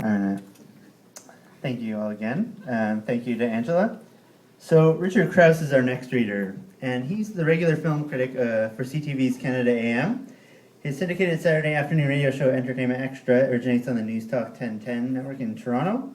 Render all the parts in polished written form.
Uh, Thank you all again. Thank you to Angela. So Richard Crouse is our next reader, and he's the regular film critic for CTV's Canada AM. His syndicated Saturday afternoon radio show Entertainment Extra originates on the News Talk 1010 network in Toronto.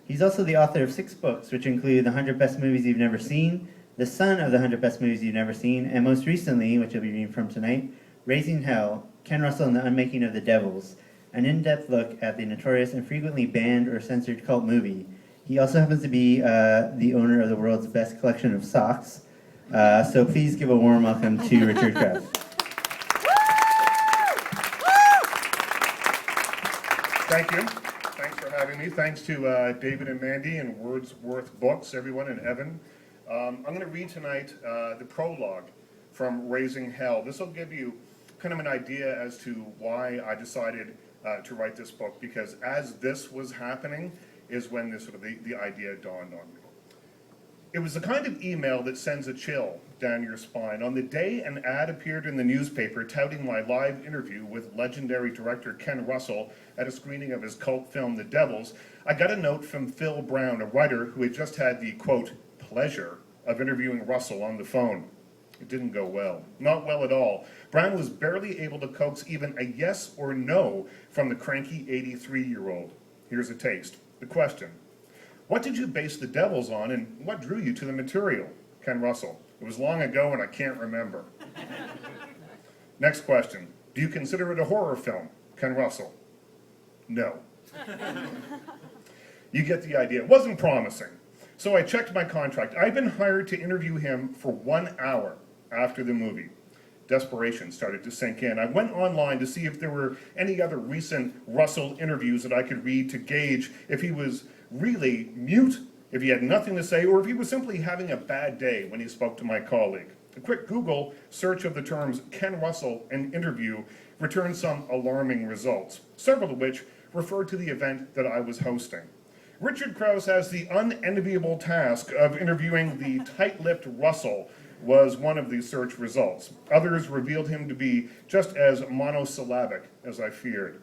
He's also the author of 6 books, which include The 100 Best Movies You've Never Seen, The Son of the 100 Best Movies You've Never Seen, and most recently, which you'll be reading from tonight, Raising Hell, Ken Russell and the Unmaking of the Devils, an in-depth look at the notorious and frequently banned or censored cult movie. He also happens to be the owner of the world's best collection of socks. So please give a warm welcome to Richard Crouse. Thank you. Thanks for having me. Thanks to David and Mandy and Wordsworth Books, everyone, and Evan. I'm going to read tonight the prologue from Raising Hell. This will give you kind of an idea as to why I decided to write this book, because as this was happening is when this the idea dawned on me. It was the kind of email that sends a chill down your spine. On the day an ad appeared in the newspaper touting my live interview with legendary director Ken Russell at a screening of his cult film The Devils, I got a note from Phil Brown, a writer who had just had the, quote, pleasure of interviewing Russell on the phone. It didn't go well. Not well at all. Brown was barely able to coax even a yes or no from the cranky 83-year-old. Here's a taste. The question: what did you base The Devils on, and what drew you to the material? Ken Russell: it was long ago and I can't remember. Next question: do you consider it a horror film? Ken Russell: no. You get the idea. It wasn't promising. So I checked my contract. I'd been hired to interview him for 1 hour after the movie. Desperation started to sink in. I went online to see if there were any other recent Russell interviews that I could read to gauge if he was really mute, if he had nothing to say, or if he was simply having a bad day when he spoke to my colleague. A quick Google search of the terms Ken Russell and interview returned some alarming results, several of which referred to the event that I was hosting. Richard Crouse has the unenviable task of interviewing the tight-lipped Russell was one of the search results. Others revealed him to be just as monosyllabic as I feared.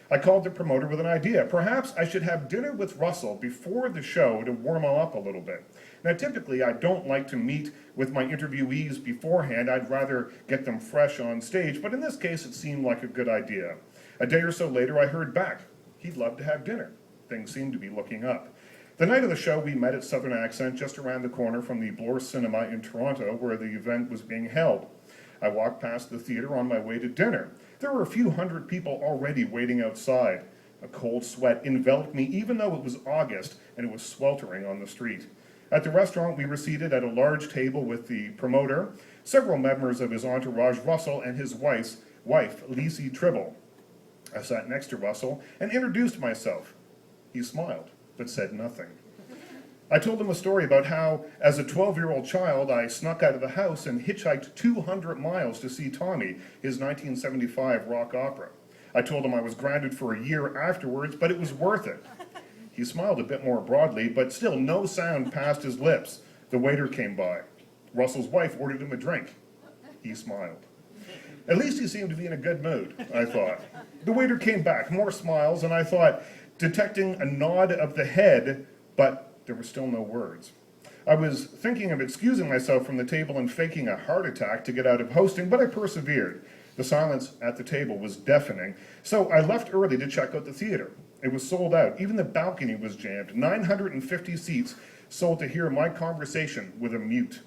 I called the promoter with an idea. Perhaps I should have dinner with Russell before the show to warm him up a little bit. Now, typically, I don't like to meet with my interviewees beforehand. I'd rather get them fresh on stage, but in this case, it seemed like a good idea. A day or so later, I heard back. He'd love to have dinner. Things seemed to be looking up. The night of the show, we met at Southern Accent just around the corner from the Bloor Cinema in Toronto, where the event was being held. I walked past the theater on my way to dinner. There were a few hundred people already waiting outside. A cold sweat enveloped me, even though it was August and it was sweltering on the street. At the restaurant, we were seated at a large table with the promoter, several members of his entourage, Russell and his wife, Lacey Tribble. I sat next to Russell and introduced myself. He smiled, but said nothing. I told him a story about how, as a 12-year-old child, I snuck out of the house and hitchhiked 200 miles to see Tommy, his 1975 rock opera. I told him I was grounded for a year afterwards, but it was worth it. He smiled a bit more broadly, but still no sound passed his lips. The waiter came by. Russell's wife ordered him a drink. He smiled. At least he seemed to be in a good mood, I thought. The waiter came back, more smiles, and I thought, detecting a nod of the head, but there were still no words. I was thinking of excusing myself from the table and faking a heart attack to get out of hosting, but I persevered. The silence at the table was deafening, so I left early to check out the theater. It was sold out. Even the balcony was jammed. 950 seats sold to hear my conversation with a mute.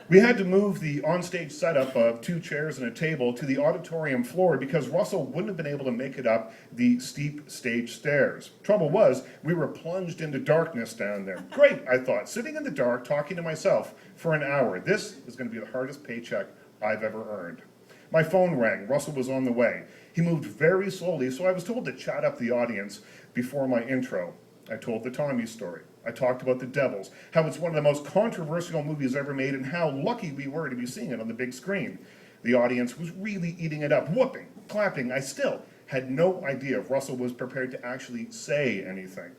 We had to move the onstage setup of 2 chairs and a table to the auditorium floor because Russell wouldn't have been able to make it up the steep stage stairs. Trouble was, we were plunged into darkness down there. Great, I thought, sitting in the dark, talking to myself for an hour. This is going to be the hardest paycheck I've ever earned. My phone rang. Russell was on the way. He moved very slowly, so I was told to chat up the audience before my intro. I told the Tommy story. I talked about The Devils, how it's one of the most controversial movies ever made, and how lucky we were to be seeing it on the big screen. The audience was really eating it up, whooping, clapping. I still had no idea if Russell was prepared to actually say anything.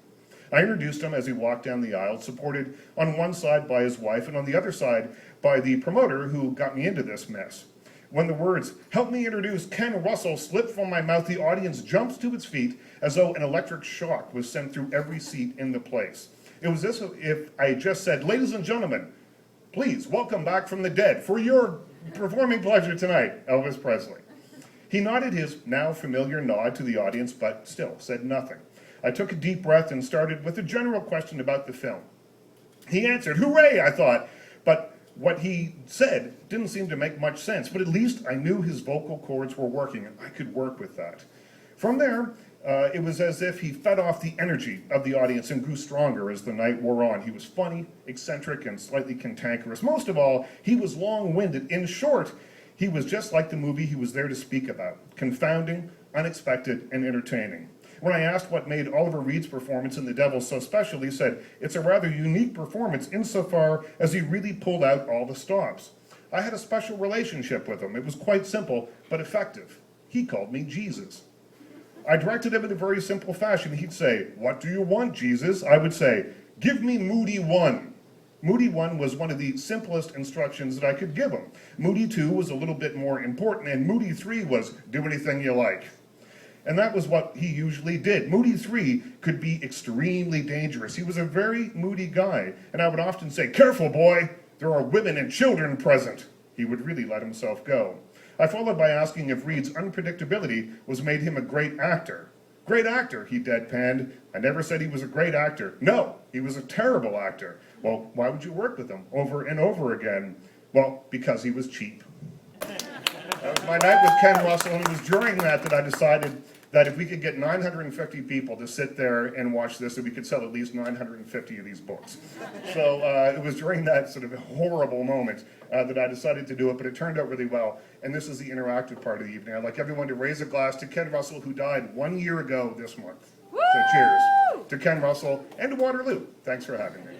I introduced him as he walked down the aisle, supported on one side by his wife and on the other side by the promoter who got me into this mess. When the words, "Help me introduce Ken Russell," slipped from my mouth, the audience jumps to its feet as though an electric shock was sent through every seat in the place. It was as if I had just said, "Ladies and gentlemen, please welcome back from the dead for your performing pleasure tonight, Elvis Presley." He nodded his now familiar nod to the audience, but still said nothing. I took a deep breath and started with a general question about the film. He answered, "Hooray," I thought, but what he said didn't seem to make much sense, but at least I knew his vocal cords were working and I could work with that. From there, it was as if he fed off the energy of the audience and grew stronger as the night wore on. He was funny, eccentric, and slightly cantankerous. Most of all, he was long-winded. In short, he was just like the movie he was there to speak about, confounding, unexpected, and entertaining. When I asked what made Oliver Reed's performance in The Devil so special, he said, "It's a rather unique performance insofar as he really pulled out all the stops. I had a special relationship with him. It was quite simple, but effective. He called me Jesus." I directed him in a very simple fashion. He'd say, "What do you want, Jesus?" I would say, "Give me Moody 1. Moody 1 was one of the simplest instructions that I could give him. Moody 2 was a little bit more important, and Moody 3 was, "Do anything you like." And that was what he usually did. Moody 3 could be extremely dangerous. He was a very moody guy, and I would often say, "Careful, boy, there are women and children present." He would really let himself go. I followed by asking if Reed's unpredictability was made him a great actor. "Great actor," he deadpanned. "I never said he was a great actor. No, he was a terrible actor." "Well, why would you work with him over and over again?" "Well, because he was cheap." That was my night with Ken Russell, and it was during that I decided that if we could get 950 people to sit there and watch this, that we could sell at least 950 of these books. So it was during that sort of horrible moment that I decided to do it, but it turned out really well. And this is the interactive part of the evening. I'd like everyone to raise a glass to Ken Russell, who died 1 year ago this month. So cheers to Ken Russell and to Waterloo. Thanks for having me.